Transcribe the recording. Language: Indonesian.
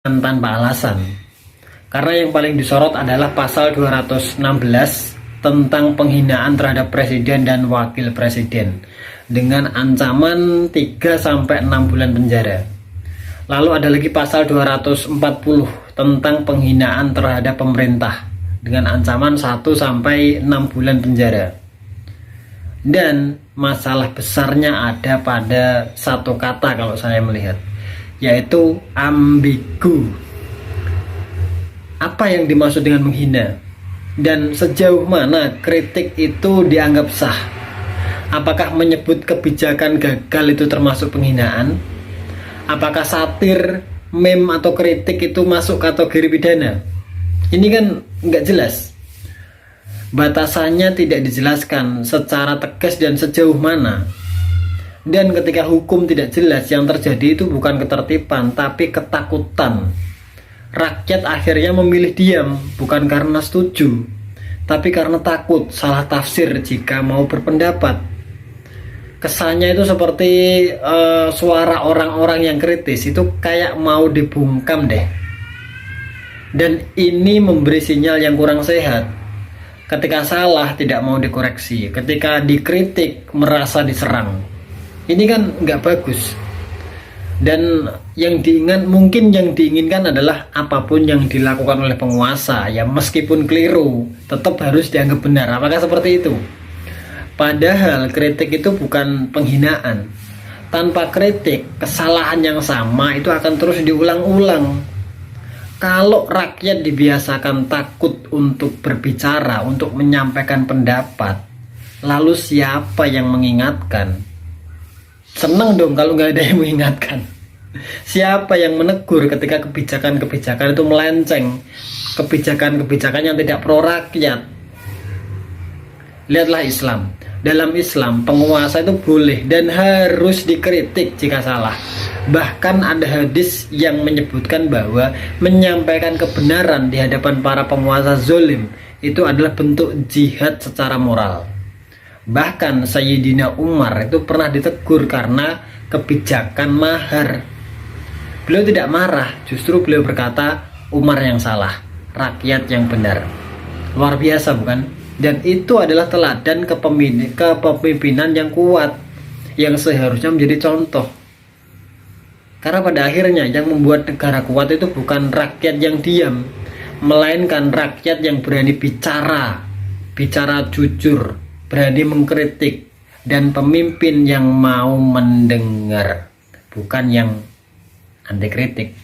tanpa alasan. Karena yang paling disorot adalah pasal 216 tentang penghinaan terhadap presiden dan wakil presiden dengan ancaman 3-6 bulan penjara. Lalu ada lagi pasal 240 tentang penghinaan terhadap pemerintah dengan ancaman 1-6 bulan penjara. Dan masalah besarnya ada pada satu kata kalau saya melihat, yaitu ambigu. Apa yang dimaksud dengan menghina? Dan sejauh mana kritik itu dianggap sah? Apakah menyebut kebijakan gagal itu termasuk penghinaan? Apakah satir, meme atau kritik itu masuk kategori pidana? Ini kan nggak jelas. Batasannya tidak dijelaskan secara tegas dan sejauh mana. Dan ketika hukum tidak jelas, yang terjadi itu bukan ketertiban tapi ketakutan. Rakyat akhirnya memilih diam, bukan karena setuju, tapi karena takut salah tafsir jika mau berpendapat. Kesannya itu seperti suara orang-orang yang kritis itu kayak mau dibungkam deh. Dan ini memberi sinyal yang kurang sehat. Ketika salah tidak mau dikoreksi, ketika dikritik merasa diserang. Ini kan nggak bagus. Dan yang diinginkan adalah apapun yang dilakukan oleh penguasa, ya meskipun keliru, tetap harus dianggap benar. Apakah seperti itu? Padahal kritik itu bukan penghinaan. Tanpa kritik, kesalahan yang sama itu akan terus diulang-ulang. Kalau rakyat dibiasakan takut untuk berbicara, untuk menyampaikan pendapat, lalu siapa yang mengingatkan? Seneng dong kalau nggak ada yang mengingatkan. Siapa yang menegur ketika kebijakan-kebijakan itu melenceng, kebijakan-kebijakan yang tidak pro rakyat? Lihatlah Islam. Dalam Islam, penguasa itu boleh dan harus dikritik jika salah. Bahkan ada hadis yang menyebutkan bahwa menyampaikan kebenaran di hadapan para penguasa zolim itu adalah bentuk jihad secara moral. Bahkan Sayyidina Umar itu pernah ditegur karena kebijakan mahar. Beliau tidak marah, justru beliau berkata, Umar yang salah, rakyat yang benar. Luar biasa bukan? Dan itu adalah teladan kepemimpinan yang kuat, yang seharusnya menjadi contoh. Karena pada akhirnya yang membuat negara kuat itu bukan rakyat yang diam, melainkan rakyat yang berani bicara jujur, berani mengkritik, dan pemimpin yang mau mendengar, bukan yang anti kritik.